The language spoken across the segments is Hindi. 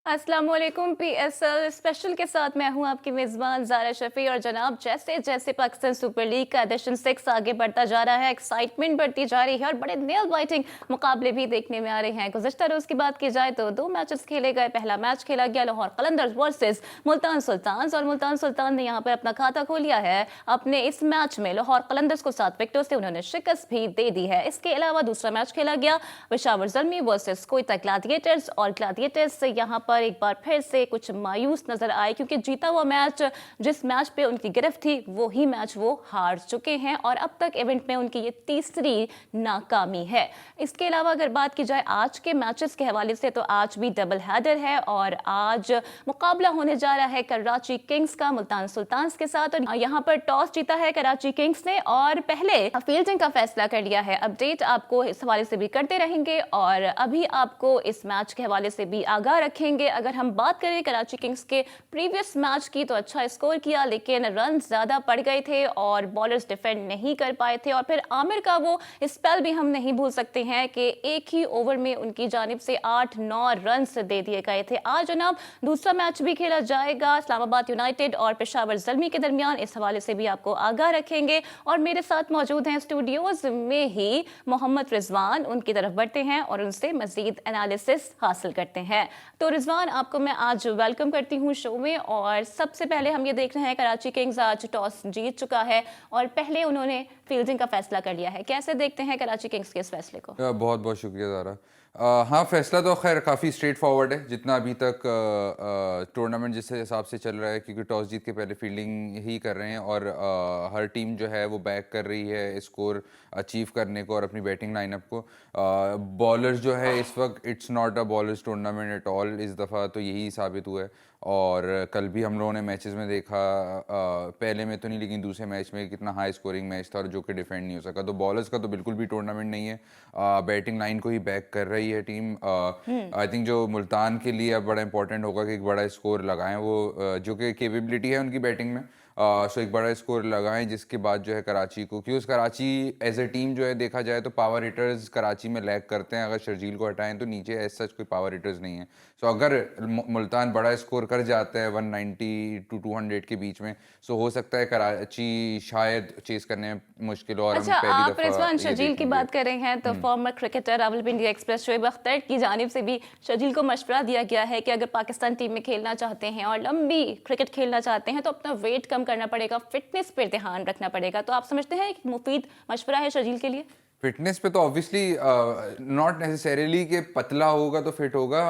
अस्सलाम वालेकुम। PSL स्पेशल के साथ मैं हूं आपकी मेज़बान ज़ारा शफ़ी। और जनाब, जैसे जैसे पाकिस्तान सुपर लीग का एडिशन 6 आगे बढ़ता जा रहा है, एक्साइटमेंट बढ़ती जा रही है और बड़े नेल बाइटिंग मुकाबले भी देखने में आ रहे हैं। गुज़िश्ता रोज़ की बात की जाए तो 2 मैचेस खेले गए। पहला मैच खेला गया लाहौर कलंदर्स वर्सेस मुल्तान सुल्तान्स और मुल्तान सुल्तान ने यहाँ पर अपना खाता खोल लिया है। अपने इस मैच में लाहौर कलंदर्स को 7 विकेटों से उन्होंने शिकस्त भी दे दी है। इसके अलावा दूसरा मैच खेला गया पेशावर ज़ल्मी वर्सेस कोयटा ग्लैडिएटर्स और ग्लैडिएटर्स यहाँ पर एक बार फिर से कुछ मायूस नजर आए, क्योंकि जीता हुआ मैच जिस मैच पे उनकी गिरफ्त थी वो ही मैच वो हार चुके हैं और अब तक इवेंट में उनकी ये तीसरी नाकामी है। इसके अलावा अगर बात की जाए आज के मैचेस के हवाले से, तो आज भी डबल हेडर है और आज मुकाबला होने जा रहा है कराची किंग्स का मुल्तान सुल्तान्स के साथ। और यहाँ पर टॉस जीता है कराची किंग्स ने और पहले फील्डिंग का फैसला कर लिया है। अपडेट आपको इस हवाले से भी करते रहेंगे और अभी आपको इस मैच के हवाले से भी आगाह रखेंगे। अगर हम बात करें कराची किंग्स के प्रीवियस मैच की, तो अच्छा स्कोर किया लेकिन रन ज्यादा पड़ गए थे और बॉलर्स डिफेंड नहीं कर पाए थे। और फिर आमिर का वो स्पेल भी हम नहीं भूल सकते हैं कि एक ही ओवर में उनकी जानिब से 8-9 रन दे दिए गए थे। आज जनाब दूसरा मैच भी खेला जाएगा इस्लामाबाद यूनाइटेड और पेशावर ज़ल्मी के दरमियान। इस हवाले से भी आपको आगाह रखेंगे और मेरे साथ मौजूद हैं स्टूडियोज में ही मोहम्मद रिजवान। उनकी तरफ बढ़ते हैं और उनसे मजीद एनालिसिस हासिल करते हैं। तो रिजवान, आपको मैं आज वेलकम करती हूँ शो में। और सबसे पहले हम ये देख रहे हैं कराची किंग्स आज टॉस जीत चुका है और पहले उन्होंने फील्डिंग का फैसला कर लिया है। कैसे देखते हैं कराची किंग्स के इस फैसले को? बहुत बहुत शुक्रिया ज़ारा। हाँ, फैसला तो खैर काफ़ी स्ट्रेट फॉरवर्ड है जितना अभी तक टूर्नामेंट जिस हिसाब से चल रहा है, क्योंकि टॉस जीत के पहले फील्डिंग ही कर रहे हैं और हर टीम जो है वो बैक कर रही है स्कोर अचीव करने को और अपनी बैटिंग लाइनअप को। बॉलर्स जो है इस वक्त it's not a bowlers tournament at all. इस दफ़ा तो यही साबित हुआ है और कल भी हम लोगों ने मैचेस में देखा, पहले में तो नहीं लेकिन दूसरे मैच में कितना हाई स्कोरिंग मैच था और जो कि डिफेंड नहीं हो सका। तो बॉलर्स का तो बिल्कुल भी टूर्नामेंट नहीं है, बैटिंग लाइन को ही बैक कर रही है टीम। आई थिंक जो मुल्तान के लिए अब बड़ा इंपॉर्टेंट होगा कि एक बड़ा स्कोर लगाएं वो, जो कि कैपेबिलिटी है उनकी बैटिंग में। सो एक बड़ा स्कोर लगाएं जिसके बाद जो है कराची को, क्योंकि कराची एज ए टीम जो है देखा जाए तो पावर हिटर्स कराची में लैग करते हैं। अगर शर्जील को हटाएं तो नीचे एज सच कोई पावर हिटर्स नहीं है। सो अगर मुल्तान बड़ा स्कोर कर जाता है 190 टू 200 के बीच में, सो हो सकता है कराची शायद चेस करने में मुश्किल हो। और अच्छा, आप रिजवान शर्जील की बात कर रहे हैं तो farmer cricketer Rawalpindi India express Shoaib Akhtar की जानिब से भी शर्जील को मशवरा दिया गया है कि अगर पाकिस्तान टीम में खेलना चाहते हैं और लंबी क्रिकेट खेलना चाहते हैं तो अपना वेट कम करना पड़ेगा, फिटनेस पर ध्यान रखना पड़ेगा। तो आप समझते हैं कि मुफीद मशवरा है शर्जील के लिए? फिटनेस पे तो ऑब्वियसली नॉट नेसेसरीली कि पतला होगा तो फिट होगा,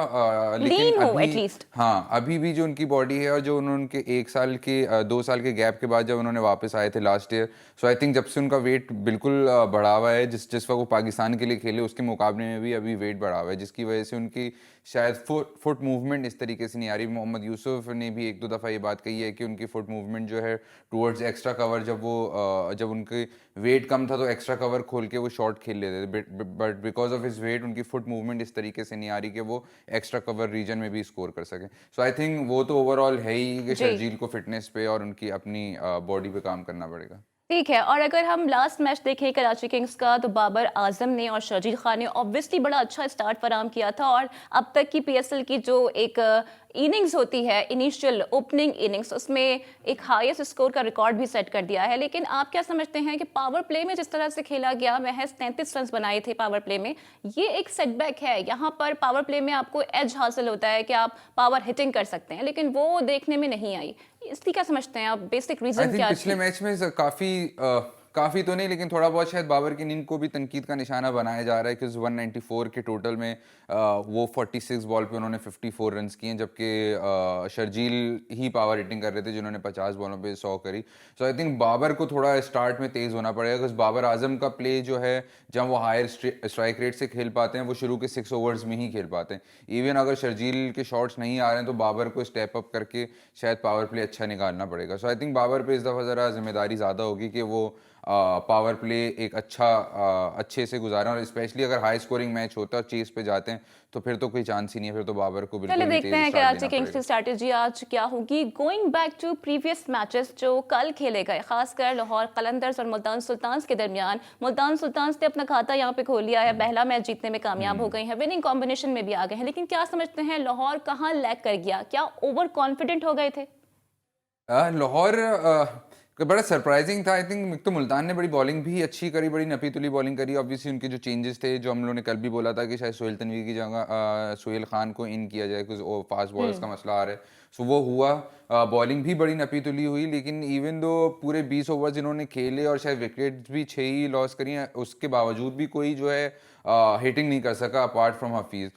लेकिन अभी एटलीस्ट हाँ, अभी भी जो उनकी बॉडी है और जो उनके 1 साल के 2 साल के गैप के बाद जब उन्होंने वापस आए थे last year, so I think जब से उनका वेट बिल्कुल बढ़ा हुआ है। जिस वक्त वो पाकिस्तान के लिए खेले उसके मुकाबले में भी अभी वेट बढ़ा हुआ है, जिसकी वजह से उनकी शायद फुट मूवमेंट इस तरीके से नहीं आ रही। मोहम्मद यूसुफ ने भी 1-2 दफ़ा ये बात कही है कि उनकी फुट मूवमेंट जो है टूवर्ड्स एक्स्ट्रा कवर, जब उनके वेट कम था तो एक्स्ट्रा कवर खोल के वो शॉट खेल लेते थे, but because of his weight उनकी फुट मूवमेंट इस तरीके से नहीं आ रही कि वो एक्स्ट्रा कवर रीजन में भी स्कोर कर सकें। सो आई थिंक वो तो ओवरऑल है ही कि शर्जील को फिटनेस पे और उनकी अपनी बॉडी पे काम करना पड़ेगा। ठीक है। और अगर हम लास्ट मैच देखें कराची किंग्स का, तो बाबर आजम ने और शर्जील खान ने ऑब्वियसली बड़ा अच्छा स्टार्ट फराम किया था और अब तक की PSL की जो एक इनिंग्स होती है, इनिशियल ओपनिंग इनिंग्स, उसमें एक हाईएस्ट स्कोर का रिकॉर्ड भी सेट कर दिया है। लेकिन आप क्या समझते हैं कि पावर प्ले में जिस तरह से खेला गया, महज 33 रन बनाए थे पावर प्ले में, ये एक सेटबैक है? यहाँ पर पावर प्ले में आपको एज हासिल होता है कि आप पावर हिटिंग कर सकते हैं, लेकिन वो देखने में नहीं आई। इसकी क्या समझते हैं आप? बेसिक रीजन क्या? पिछले मैच में काफ़ी तो नहीं लेकिन थोड़ा बहुत शायद बाबर की नींद को भी तनकीद का निशाना बनाया जा रहा है कि 194 के टोटल में वो 46 बॉल पे उन्होंने 54 रन किए, जबकि शर्जील ही पावर हिटिंग कर रहे थे जिन्होंने 50 बॉलों पे 100 करी। सो आई थिंक बाबर को थोड़ा स्टार्ट में तेज़ होना पड़ेगा, बिकॉज बाबर आजम का प्ले जो है जब वो हायर स्ट्राइक रेट से खेल पाते हैं वो शुरू के 6 ओवर्स में ही खेल पाते हैं। इवन अगर शर्जील के शॉट्स नहीं आ रहे हैं तो बाबर को स्टेप अप करके शायद पावर प्ले अच्छा निकालना पड़ेगा। सो आई थिंक बाबर पे इस दफ़ा ज़रा जिम्मेदारी ज़्यादा होगी कि वो पावर प्ले एक अच्छे से गुजारें, और स्पेशली अगर हाई स्कोरिंग मैच होता है और चेस पे जाते हैं तो फिर तो कोई चांस ही नहीं है, फिर तो बाबर को बिल्कुल चलिए ही देखते तेज हैं स्टार्ट कराची देना किंग्स की पड़ेगा। स्ट्रैटेजी आज क्या होगी। Going back to previous matches जो कल खेले गए, खासकर लाहौर कलंदर्स और मुल्तान सुल्तान्स के दरमियान, मुल्तान सुल्तान्स ने अपना खाता यहाँ पे खोल लिया है, पहला मैच जीतने में कामयाब हो गए हैं, विनिंग कॉम्बिनेशन में भी आ गए हैं, लेकिन क्या समझते हैं लाहौर कहाँ लैग कर गया, क्या ओवर कॉन्फिडेंट हो गए थे? लाहौर बड़ा सरप्राइजिंग था। आई थिंक तो मुल्तान ने बड़ी बॉलिंग भी अच्छी करी, बड़ी नपी तुली बॉलिंग करी। ऑब्वियसली उनके जो चेंजेस थे, जो हम लोगों ने कल भी बोला था कि शायद सोहेल तनवीर की जगह सोहेल खान को इन किया जाए, कुछ फास्ट बॉलर्स का मसला आ रहा है, सो वो हुआ। बॉलिंग भी बड़ी नपी तुली हुई, लेकिन इवन दो पूरे 20 ओवर्स इन्होंने खेले और शायद विकेट भी 6 ही लॉस करी हैं, उसके बावजूद भी कोई जो है हिटिंग नहीं कर सका अपार्ट फ्रॉम हफीज़।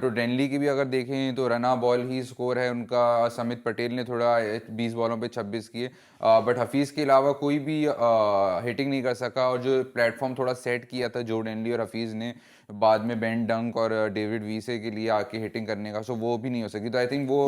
तो डेनली की भी अगर देखें तो रना बॉल ही स्कोर है उनका, समित पटेल ने थोड़ा 20 बॉलों पे 26 किए, बट हफीज़ के अलावा कोई भी हिटिंग नहीं कर सका। और जो प्लेटफॉर्म थोड़ा सेट किया था जो डेनली और हफीज़ ने बाद में बेन डंक और डेविड वीसे के लिए आके हिटिंग करने का, सो वो भी नहीं हो सकी। तो आई थिंक वो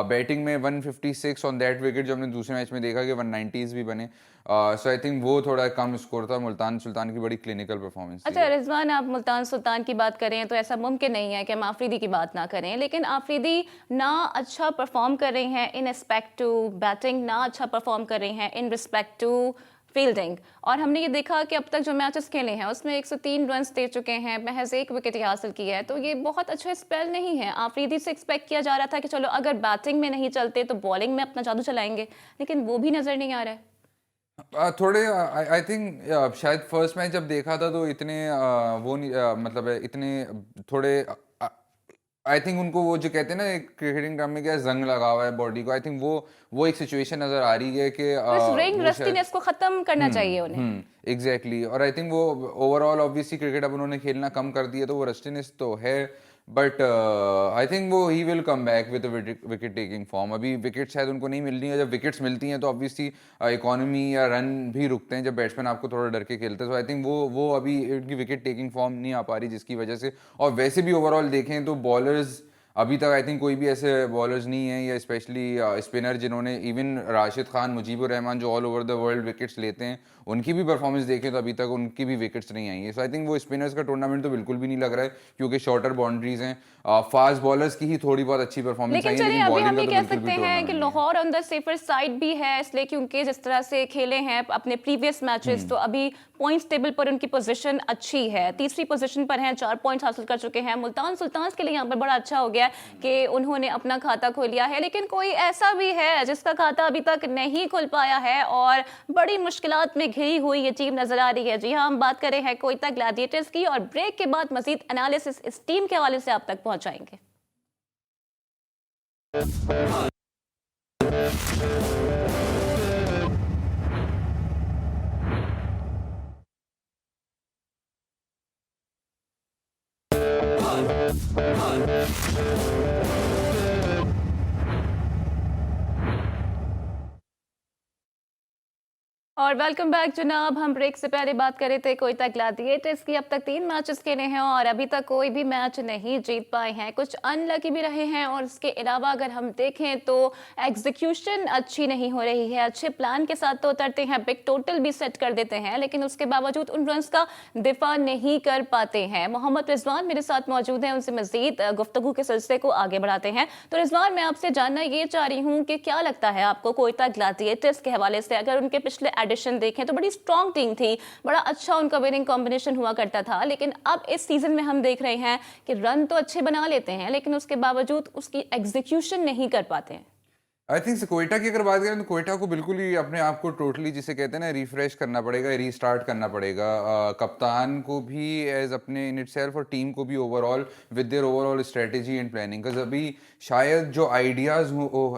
बैटिंग में 156 ऑन दैट विकेट, जो हमने दूसरे मैच में देखा कि 190s भी बने, सो आई थिंक वो थोड़ा कम स्कोर था। मुल्तान सुल्तान की बड़ी क्लिनिकल परफॉर्मेंस थी। अच्छा रिजवान, आप मुल्तान सुल्तान की बात करें तो ऐसा मुमकिन नहीं है कि हम आफरीदी की बात ना करें, लेकिन आफरीदी ना अच्छा परफॉर्म कर रहे हैं इन रिस्पेक्ट टू बैटिंग, ना अच्छा परफॉर्म कर रहे हैं इन रिस्पेक्ट टू फील्डिंग। और हमने ये देखा कि अब तक जो मैचेस खेले हैं उसमें 103 रन्स दे चुके हैं, महज 1 विकेट ही हासिल की है, तो ये बहुत अच्छा स्पेल नहीं है। आफरीदी से एक्सपेक्ट किया जा रहा था कि चलो अगर बैटिंग में नहीं चलते तो बॉलिंग में अपना जादू चलाएंगे, लेकिन वो भी नजर नहीं आ रहा है। थोड़े आई थिंक शायद फर्स्ट मैच जब देखा था तो इतने वो नहीं मतलब इतने थोड़े आई थिंक उनको वो जो कहते हैं ना क्रिकेटिंग टर्म में क्या जंग लगा हुआ है बॉडी को, आई थिंक वो एक सिचुएशन नजर आ रही है कि तो इस रिंग वो शायद रस्टीनेस को खत्म करना चाहिए उन्हें। एग्जैक्टली। और आई थिंक वो ओवरऑल ऑब्वियसली क्रिकेट अब उन्होंने खेलना कम कर दिया तो वो रस्टीनेस तो है, बट आई थिंक वो he will come back with wicket taking form. अभी विकेट शायद उनको नहीं मिल रही है, जब विकेट्स मिलती हैं तो ऑब्वियसली इकोनॉमी या रन भी रुकते हैं जब बैट्समैन आपको थोड़ा डर के खेलते हैं। तो आई थिंक वो अभी उनकी विकेट टेकिंग फॉर्म नहीं आ पा रही, जिसकी वजह से। और वैसे भी ओवरऑल देखें तो बॉलर्स अभी तक आई थिंक कोई भी ऐसे बॉलर्स नहीं है, या स्पेशली स्पिनर जिन्होंने, इवन राशिद खान, मुजीबुर रहमान जो all over the world wickets लेते हैं, उनकी भी परफॉर्मेंस देखें तो अभी तक उनकी भी विकेट्स नहीं आई है। सो आई थिंक वो स्पिनर्स का टूर्नामेंट तो बिल्कुल भी नहीं लग रहा है, क्योंकि शॉर्टर बाउंड्रीज हैं। फास्ट बॉलर्स की ही थोड़ी बहुत अच्छी परफॉर्मेंस आई लेकिन है, चलिए लेकिन अभी बॉलिंग हम का ये तो कह बिल्कुल भी सकते हैं कि टूर्नामेंट नहीं है। Lahore on the safer side भी है, इसलिए क्योंकि जिस तरह से खेले हैं अपने प्रीवियस मैचेस, तो अभी पॉइंट्स टेबल पर उनकी पोजीशन अच्छी है, तीसरी पोजीशन पर हैं, 4 पॉइंट्स हासिल कर चुके हैं। मुल्तान सुल्तान्स के लिए यहाँ पर बड़ा अच्छा हो गया कि उन्होंने अपना खाता खोल लिया है, लेकिन कोई ऐसा भी है जिसका खाता अभी तक नहीं खुल पाया है और बड़ी मुश्किलात में घिरी हुई ये टीम नजर आ रही है। जी हाँ, हम बात कर रहे हैं कोयटा ग्लैडिएटर्स की, और ब्रेक के बाद मजीद एनालिसिस इस टीम के हवाले से आप तक पहुंचाएंगे। और वेलकम बैक जनाब। हम ब्रेक से पहले बात कर रहे थे कोयटा ग्लैडिएटर्स की। अब तक 3 मैचेस खेले हैं और अभी तक कोई भी मैच नहीं जीत पाए हैं, कुछ अनलकी भी रहे हैं, और इसके अलावा अगर हम देखें तो एग्जीक्यूशन अच्छी नहीं हो रही है। अच्छे प्लान के साथ तो उतरते हैं, बिग टोटल भी सेट कर देते हैं, लेकिन उसके बावजूद उन रन्स का दिफा नहीं कर पाते हैं। मोहम्मद रिजवान मेरे साथ मौजूद हैं, उनसे मजीद गुफ्तगू के सिलसिले को आगे बढ़ाते हैं। तो रिजवान, मैं आपसे जानना ये चाह रही हूँ कि क्या लगता है आपको कोयटा ग्लैडिएटर्स के हवाले से, अगर उनके पिछले एडिशन देखें तो बड़ी स्ट्रॉन्ग टीम थी, बड़ा अच्छा उनका विनिंग कॉम्बिनेशन हुआ करता था, लेकिन अब इस सीजन में हम देख रहे हैं कि रन तो अच्छे बना लेते हैं लेकिन उसके बावजूद उसकी एग्जीक्यूशन नहीं कर पाते हैं। आई थिंक कोयटा की अगर बात करें तो कोयटा को बिल्कुल ही अपने आप को टोटली, जिसे कहते हैं ना, रिफ्रेश करना पड़ेगा, रीस्टार्ट करना पड़ेगा। कप्तान को भी एज अपने इन इटसेल्फ, और टीम को भी overall with their overall strategy and planning. Because अभी शायद जो आइडियाज़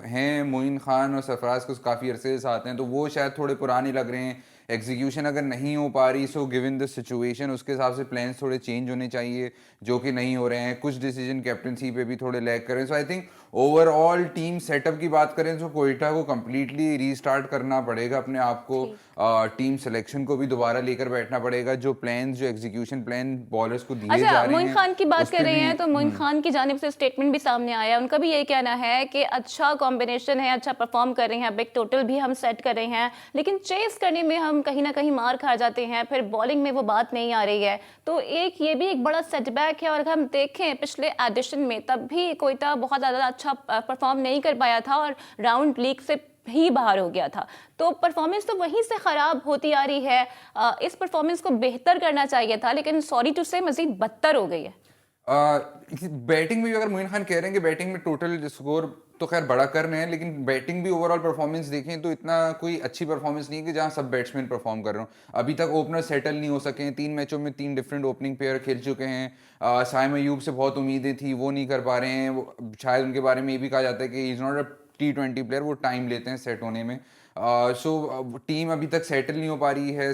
हैं मोइन खान और सरफराज को काफ़ी अरसे से आते हैं, तो वो शायद थोड़े पुराने लग रहे हैं। एग्जीक्यूशन अगर नहीं हो पा रही, सो गिवन द सिचुएशन उसके हिसाब से प्लान्स थोड़े चेंज होने चाहिए, जो कि नहीं हो रहे हैं। कुछ डिसीजन कैप्टनसी पे भी थोड़े लैग कर रहे हैं। So I think overall team setup की बात करें तो कोयटा को कंप्लीटली रीस्टार्ट करना पड़ेगा अपने आप को, टीम सिलेक्शन को भी दोबारा लेकर बैठना पड़ेगा, जो प्लान्स जो एग्जीक्यूशन प्लान बॉलर्स को दिए जा रहे मोइन हैं खान की बात उस पे कर रहे भी- हैं तो मोइन खान की जानिब से स्टेटमेंट भी सामने आया, उनका भी यही कहना है कि अच्छा कॉम्बिनेशन है, अच्छा परफॉर्म कर रहे हैं, बिग टोटल भी हम सेट कर रहे हैं, लेकिन चेस करने में हम कहीं ना कहीं मार खा जाते हैं, फिर बॉलिंग में वो बात नहीं आ रही है। तो एक ये भी एक बड़ा सेटबैक है। और अगर हम देखें पिछले एडिशन में तब भी कोयटा बहुत ज़्यादा अच्छा परफॉर्म नहीं कर पाया था और राउंड लीग से ही बाहर हो गया था। तो परफॉर्मेंस तो वहीं से खराब होती आ रही है। इस परफॉर्मेंस को बेहतर करना चाहिए था, लेकिन सॉरी टू से मजीद बदतर हो गई है। बैटिंग में भी अगर मोइन खान कह रहे हैं कि बैटिंग में टोटल स्कोर तो खैर बड़ा कर रहे हैं, लेकिन बैटिंग भी ओवरऑल परफॉर्मेंस देखें तो इतना कोई अच्छी परफॉर्मेंस नहीं है कि जहां सब बैट्समैन परफॉर्म कर रहे हो। अभी तक ओपनर सेटल नहीं हो सके हैं, 3 मैचों में 3 डिफरेंट ओपनिंग प्लेयर खेल चुके हैं। साइम अयूब से बहुत उम्मीदें थी, वो नहीं कर पा रहे हैं। शायद उनके बारे में ये भी कहा जाता है कि is not a T20 player, वो टाइम लेते हैं सेट होने में। सो टीम अभी तक सेटल नहीं हो पा रही है।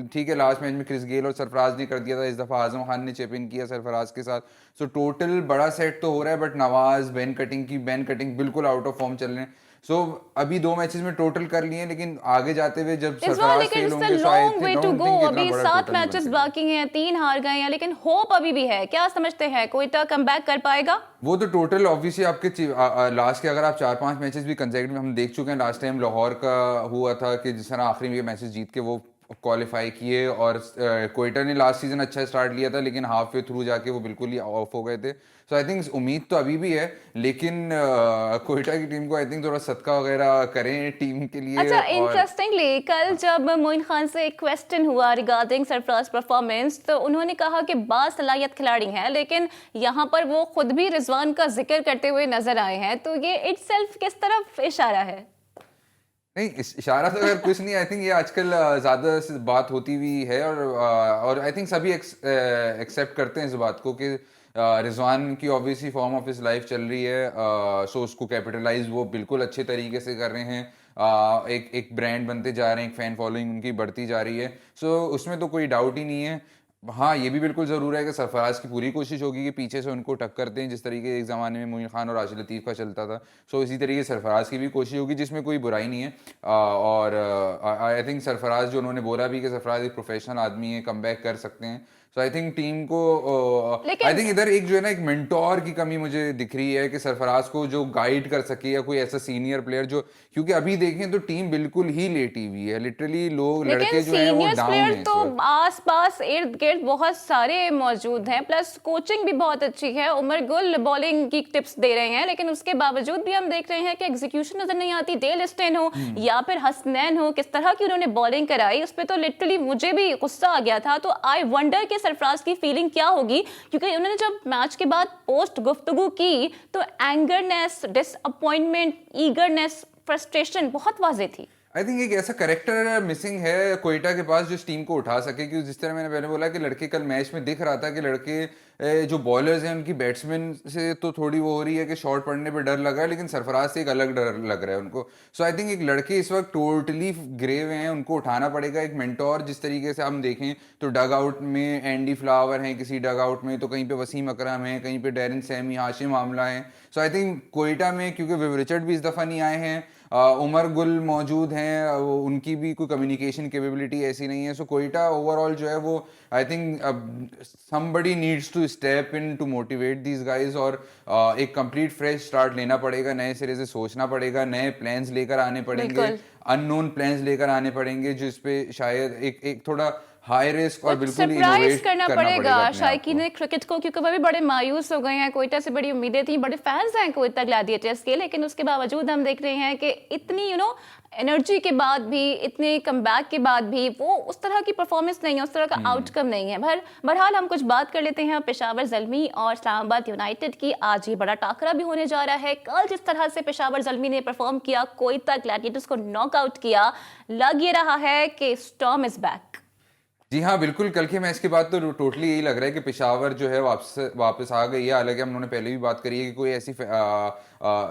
ठीक है, लास्ट मैच में क्रिस गेल और सरफराज ने कर दिया था, इस दफ़ा आजम खान ने चिप इन किया सरफराज के साथ। सो टोटल बड़ा सेट तो हो रहा है, बट नवाज बेन कटिंग बिल्कुल आउट ऑफ फॉर्म चल रहे हैं। सो अभी 2 मैचेस में टोटल कर लिए, लेकिन आगे जाते हुए जब सरफराज फेल होंगे तो आई वे टू गो। अभी 7 मैचेस थिंक बाकी हैं, 3 हार गए हैं, लेकिन होप अभी भी है। क्या समझते हैं, कोयटा कमबैक कर पाएगा? वो तो टोटल ऑब्वियसली आपके लास्ट के अगर आप 4-5 मैचेस भी कंसेक्यूटिव हम देख चुके हैं। लास्ट टाइम लाहौर का हुआ था कि जिस तरह आखिरी में मैचेस जीत के वो क्वालिफाई किए, और कोयटा ने लास्ट सीजन अच्छा स्टार्ट लिया था, लेकिन हाफ वे थ्रू जाके वो बिल्कुल ही ऑफ हो गए थे। सो आई थिंक उम्मीद तो अभी भी है, लेकिन कोयटा की टीम को आई थिंक थोड़ा सदका वगैरह करें टीम के लिए। अच्छा, और इंटरेस्टिंगली कल जब मोइन खान से एक क्वेश्चन हुआ रिगार्डिंग सरफराज परफॉर्मेंस, तो उन्होंने कहा कि बासलाहियत खिलाड़ी हैं, लेकिन यहाँ पर वो खुद भी रिजवान का जिक्र करते हुए नजर आए हैं। तो ये इटसेल्फ किस तरफ इशारा है? नहीं, इशारा तो अगर कुछ नहीं, आई थिंक ये आजकल ज़्यादा बात होती हुई है, और आई थिंक सभी एक्सेप्ट करते हैं इस बात को कि रिजवान की obviously form of his life चल रही है। सो उसको कैपिटलाइज वो बिल्कुल अच्छे तरीके से कर रहे हैं। एक ब्रांड बनते जा रहे हैं, एक फैन फॉलोइंग उनकी बढ़ती जा रही है। सो उसमें तो कोई डाउट ही नहीं है। हाँ, ये भी बिल्कुल ज़रूर है कि सरफराज की पूरी कोशिश होगी कि पीछे से उनको टक्कर दें, जिस तरीके एक ज़माने में मोइन खान और राशिद लतीफ़ का चलता था। सो इसी तरीके सरफराज की भी कोशिश होगी, जिसमें कोई बुराई नहीं है। और आई थिंक सरफराज जो उन्होंने बोला भी कि सरफराज एक प्रोफेशनल आदमी है, कम बैक कर सकते हैं। सो आई थिंक टीम को आई थिंक इधर एक जो है ना, एक मेंटोर की कमी मुझे दिख रही है कि सरफराज को जो गाइड कर सके, या कोई ऐसा सीनियर प्लेयर जो, क्योंकि अभी देखें तो टीम बिल्कुल ही लेटी हुई है, लिटरली लोग लड़के जो हैं वो डाउन हैं। तो आस-पास इर्द गिर्द बहुत सारे मौजूद हैं, प्लस कोचिंग भी बहुत अच्छी है। उमर गुल बॉलिंग की टिप्स दे रहे हैं, लेकिन उसके बावजूद भी हम देख रहे हैं कि एग्जीक्यूशन नजर नहीं आती। डेल स्टेन हो या फिर हसनैन हो, किस तरह की उन्होंने बॉलिंग कराई, उस पर तो लिटरली मुझे भी गुस्सा आ गया था। तो आई वंडर कि सरफराज की फीलिंग क्या होगी, क्योंकि उन्होंने जब मैच के बाद पोस्ट गुफ्तगू की तो एंगरनेस, डिसअपॉइंटमेंट, ईगरनेस, फ्रस्ट्रेशन बहुत वाज़ेह थी। आई थिंक एक ऐसा करेक्टर मिसिंग है कोयटा के पास जो इस टीम को उठा सके, क्योंकि जिस तरह मैंने पहले बोला कि लड़के कल मैच में दिख रहा था कि लड़के जो बॉलर्स हैं उनकी बैट्समैन से तो थोड़ी वो हो रही है कि शॉट पड़ने पे डर लग रहा है, लेकिन सरफराज से एक अलग डर लग रहा है उनको। सो आई थिंक एक लड़के इस वक्त टोटली ग्रे हुए हैं, उनको उठाना पड़ेगा। एक मेंटोर, जिस तरीके से हम देखें तो डग आउट में एंडी फ्लावर हैं किसी डग आउट में, तो कहीं पे वसीम अकरम है, कहीं पे डेरिन सैमी, हाशिम आमला है। सो आई थिंक कोयटा में क्योंकि विव रिचर्ड भी इस दफ़ा नहीं आए हैं, उमर गुल मौजूद हैं, उनकी भी कोई कम्युनिकेशन कैपेबिलिटी ऐसी नहीं है। सो कोयटा ओवरऑल जो है वो I think somebody needs to step in to motivate these guys, और एक कंप्लीट फ्रेश स्टार्ट लेना पड़ेगा, नए सिरे से सोचना पड़ेगा, नए प्लान्स लेकर आने पड़ेंगे, अननोन प्लान्स लेकर आने पड़ेंगे, जिस पे शायद एक थोड़ा हाई रिस्क और बिल्कुल सरप्राइज करना पड़ेगा शायकीन क्रिकेट को, क्योंकि वह भी बड़े मायूस हो गए हैं। कोयटा से बड़ी उम्मीदें थी, बड़े फैंस हैं कोयटा ग्लैडिएटर्स के, लेकिन उसके बावजूद हम देख रहे हैं कि इतनी एनर्जी के बाद भी, इतने कमबैक के बाद भी वो उस तरह की परफॉर्मेंस नहीं है, उस तरह का आउटकम नहीं है। बहरहाल हम कुछ बात कर लेते हैं पेशावर ज़ल्मी और इस्लामाबाद यूनाइटेड की। आज ये बड़ा टाकरा भी होने जा रहा है। कल जिस तरह से पेशावर ज़ल्मी ने परफॉर्म किया, कोयटा ग्लैडिएटर्स को नॉकआउट किया, लग ये रहा है कि स्टॉर्म इज बैक। जी हाँ, बिल्कुल, कल के मैच के बाद तो टोटली यही लग रहा है कि पेशावर जो है वापस आ गई है। हालाँकि हम उन्होंने पहले भी बात करी है कि कोई ऐसी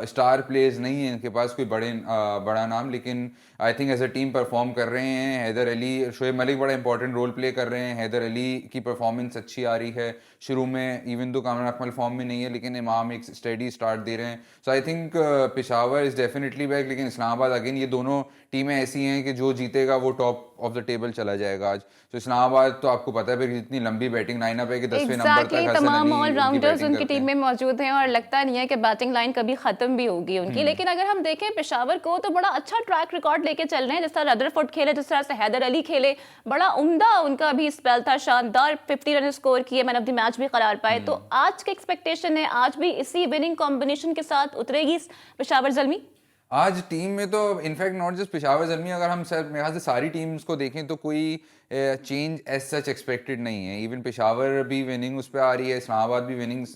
स्टार प्लेयर्स नहीं है इनके पास, कोई बड़ा नाम, लेकिन I think as a team perform कर रहे हैं। हैदर अली, शोएब मलिक बड़ा इंपॉर्टेंट रोल प्ले कर रहे हैं। हैदर अली की परफॉर्मेंस अच्छी आ रही है। शुरू में इवन तो कामरान अकमल फॉर्म में नहीं है, लेकिन इमाम एक स्टेडी स्टार्ट दे रहे हैं। So I think Peshawar is definitely back, लेकिन इस्लामाबाद अगेन, ये दोनों टीमें ऐसी हैं कि जो जीतेगा वो टॉप ऑफ द टेबल चला जाएगा आज। तो इस्लामाबाद तो आपको पता है फिर जितनी लंबी बैटिंग लाइनअप है कि 10वें नंबर तक हसन तमाम अली उनकी ऑलराउंडर्स बैटिंग उनकी करते टीम हैं। में मौजूद हैं और लगता नहीं है कि बैटिंग लाइन कभी खत्म भी होगी उनकी। लेकिन अगर हम देखें पेशावर को, तो बड़ा अच्छा ट्रैक रिकॉर्ड लेके चल रहे हैं। जिस तरह रदरफोर्ड खेले, जिस तरह से हैदर अली खेले, बड़ा उम्दा उनका भी स्पेल था, शानदार 50 रन स्कोर किए, मैन ऑफ द मैच भी करार पाए। तो आज की एक्सपेक्टेशन है, आज भी इसी विनिंग कॉम्बिनेशन के साथ उतरेगी पेशावर ज़ल्मी? आज टीम में तो in fact not just Peshawar Zalmi, अगर हम सर मेरे ख्याल से सारी टीम्स को देखें तो कोई चेंज एज सच एक्सपेक्टेड नहीं है। इवन पेशावर भी विनिंग उस पर आ रही है, इस्लामाबाद भी विनिंग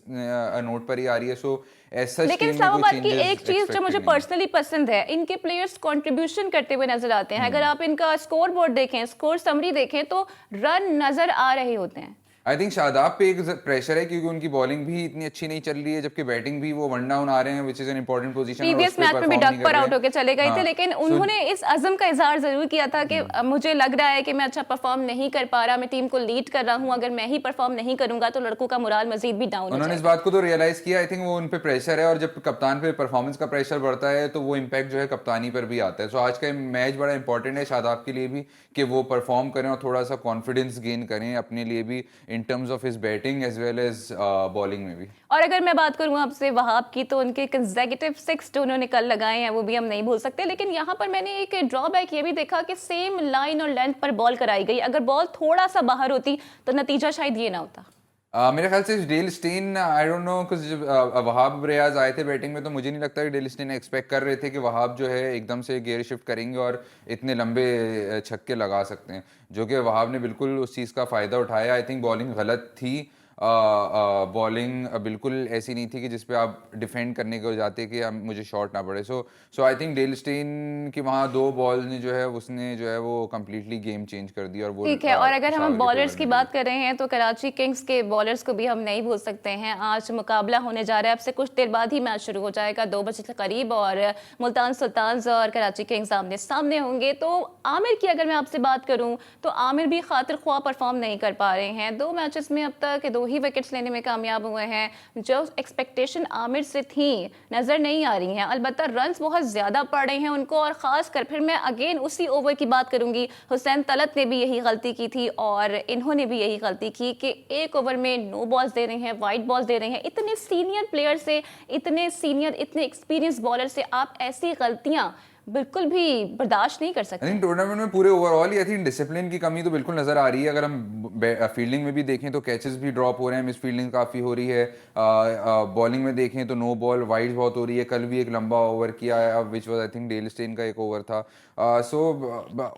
नोट पर ही आ रही है। सो एज सच लेकिन टीम में कोई इस्लामाबाद की चेंजेस एक चीज जो मुझे एक्सपेक्टेड नहीं है। पर्सनली पसंद है, इनके प्लेयर्स कंट्रीब्यूशन करते हुए नजर आते हैं। अगर आप इनका स्कोर बोर्ड देखें, स्कोर समरी देखें, तो रन नजर आ रहे होते हैं। आई थिंक शादाब पे एक प्रेशर है क्योंकि उनकी बॉलिंग भी इतनी अच्छी नहीं चल रही है, जबकि बैटिंग भी वो वन डाउन आ रहे हैं, which is an important position. Previous match में भी डक पर आउट होकर चले गए थे, लेकिन हाँ, उन्होंने इस अज़म का इजहार जरूर किया था कि मुझे लग रहा है कि मैं अच्छा परफॉर्म नहीं कर पा रहा, मैं टीम को लीड कर रहा हूं, अगर मैं ही परफॉर्म नहीं करूंगा तो लड़कों का मोराल मजीद भी डाउन हो उन्होंने इस जाएगा। बात को तो रियलाइज किया। आई थिंक वो उन पे प्रेशर है, और जब कप्तान पे परफॉर्मेंस का प्रेशर बढ़ता है तो वो इम्पैक्ट जो है कप्तानी पर भी आता है। सो आज का मैच बड़ा इंपॉर्टेंट है शादाब के लिए भी कि वो परफॉर्म करें और थोड़ा सा कॉन्फिडेंस गेन करें अपने लिए भी, in terms of his batting as well as bowling में भी। और अगर मैं बात करूं आपसे वहाब की, तो उनके कंसेक्यूटिव 6 जो उन्होंने कल लगाए हैं वो भी हम नहीं भूल सकते। लेकिन यहाँ पर मैंने एक ड्रॉबैक ये भी देखा कि सेम लाइन और लेंथ पर बॉल कराई गई। अगर बॉल थोड़ा सा बाहर होती तो नतीजा शायद ये ना होता। मेरे ख्याल से Dale Steyn, I don't know, कुछ जब वहाब रियाज आए थे बैटिंग में तो मुझे नहीं लगता कि डेल स्टेन एक्सपेक्ट कर रहे थे कि वहाब जो है एकदम से गियर शिफ्ट करेंगे और इतने लंबे छक्के लगा सकते हैं, जो कि वहाब ने बिल्कुल उस चीज़ का फ़ायदा उठाया। आई थिंक बॉलिंग गलत थी, बॉलिंग बिल्कुल ऐसी नहीं थी कि जिस पे आप डिफेंड करने को जाते कि मुझे शॉट ना पड़े। सो आई थिंक डेल स्टेन की वहाँ 2 बॉल ने जो है उसने जो है वो कम्प्लीटली गेम चेंज कर दिया। और वो ठीक है, और अगर हम पेशावर के बॉलर्स फेवर की में बात कर रहे हैं तो कराची किंग्स के बॉलर्स को भी हम नहीं भूल सकते हैं। आज मुकाबला होने जा रहा है, अब से कुछ देर बाद ही मैच शुरू हो जाएगा 2 बजे के करीब, और मुल्तान सुल्तान्स और कराची किंग्स आमने सामने होंगे। तो आमिर की अगर मैं आपसे बात करूं तो आमिर भी खातिर ख्वाह परफॉर्म नहीं कर पा रहे हैं। 2 मैचेस में अब तक 2 ही विकेट्स लेने में कामयाब हुए हैं। जो एक्सपेक्टेशन आमिर से थी नजर नहीं आ रही हैं। अलबत्ता रन्स बहुत ज्यादा पड़ रहे हैं उनको, और खासकर फिर मैं अगेन उसी ओवर की बात करूंगी, हुसैन तलत ने भी यही गलती की थी और इन्होंने भी यही गलती की कि एक ओवर में नो बॉल्स दे रहे हैं, वाइड बॉल्स दे रहे हैं। इतने सीनियर प्लेयर से, इतने सीनियर, इतने एक्सपीरियंस बॉलर से आप ऐसी गलतियां बिल्कुल भी बर्दाश्त नहीं कर सकते। आई थिंक टूर्नामेंट में पूरे overall he I think discipline की कमी तो बिल्कुल नजर आ रही है। अगर हम फील्डिंग में भी देखें तो कैचेस भी ड्रॉप हो रहे हैं, मिस फील्डिंग काफ़ी हो रही है। बॉलिंग में देखें तो नो बॉल वाइड बहुत हो रही है। कल भी एक लंबा ओवर किया है, which was I think Dale Steyn का एक ओवर था। सो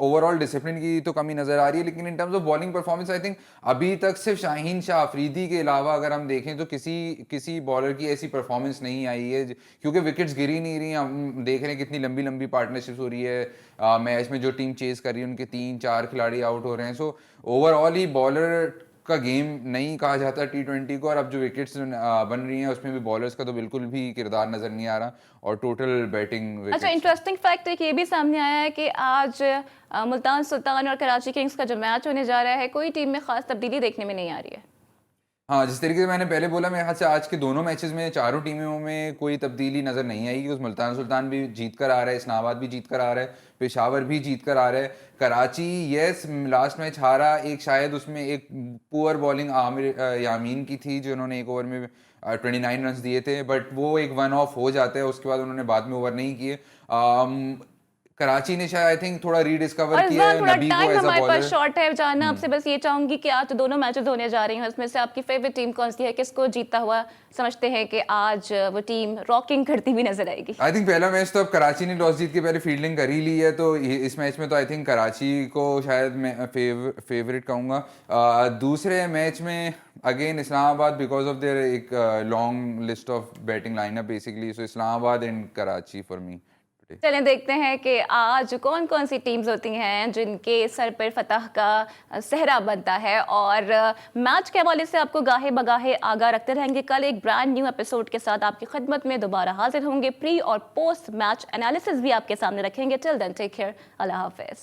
ओवरऑल डिसिप्लिन की तो कमी नजर आ रही है। लेकिन इन terms of bowling performance I think अभी तक सिर्फ शाहीन शाह अफरीदी के अलावा अगर हम देखें तो किसी बॉलर की ऐसी परफॉर्मेंस नहीं आई है, क्योंकि विकेट्स गिर ही नहीं रही। हम देख रहे हैं कितनी लंबी लंबी पार्टनरशिप्स हो रही है मैच में, जो टीम चेज कर रही है उनके 3-4 खिलाड़ी आउट हो रहे हैं। सो ओवरऑल ही बॉलर का गेम नहीं कहा जाता T20 को, और अब जो विकेट्स बन रही हैं उसमें भी बॉलर्स का तो बिल्कुल भी किरदार नजर नहीं आ रहा, और टोटल बैटिंग। अच्छा, इंटरेस्टिंग फैक्ट एक ये भी सामने आया है कि आज मुल्तान सुल्तान और कराची किंग्स का जो मैच होने जा रहा है, कोई टीम में खास तब्दीली देखने में नहीं आ रही है। हाँ, जिस तरीके से मैंने पहले बोला, मेरे ख्याल से आज के दोनों मैचेस में चारों टीमों में कोई तब्दीली नज़र नहीं आएगी। उस मुल्तान सुल्तान भी जीत कर आ रहा है, इस्लामाबाद भी जीत कर आ रहा है, पेशावर भी जीत कर आ रहा है। कराची यस लास्ट मैच हारा, एक शायद उसमें एक पुअर बॉलिंग आमिर यामीन की थी जो उन्होंने एक ओवर में 29 रन दिए थे, बट वो एक वन ऑफ हो जाता है, उसके बाद उन्होंने बाद में ओवर नहीं किए। कराची ने शायद आई थिंक थोड़ा रीडिस्कवर किया है नबी को एज अ हमारे पास बॉलर। शॉर्ट है, जानना आपसे बस ये चाहूंगी कि आज दोनों मैचेस होने जा रही हैं, उसमें से आपकी फेवरेट टीम कौन सी है? किसको जीतता हुआ समझते हैं कि आज वो टीम रॉकिंग करती हुई नजर आएगी? आई थिंक पहला मैच तो अब कराची ने टॉस जीत के पहले फील्डिंग कर ही ली है, तो इस मैच में तो आई थिंक कराची को शायद मैं फेवरेट कहूँगा। दूसरे मैच में again Islamabad, because of their एक long list of batting lineup basically, so Islamabad and Karachi for me. Today. चलें देखते हैं कि आज कौन कौन सी टीम्स होती हैं जिनके सर पर फतह का सेहरा बनता है, और मैच के हवाले से आपको गाहे बगाहे आगाह रखते रहेंगे। कल एक ब्रांड न्यू एपिसोड के साथ आपकी खिदमत में दोबारा हाजिर होंगे। प्री और पोस्ट मैच एनालिसिस भी आपके सामने रखेंगे। टिल देन टेक केयर, अल्लाह हाफिज।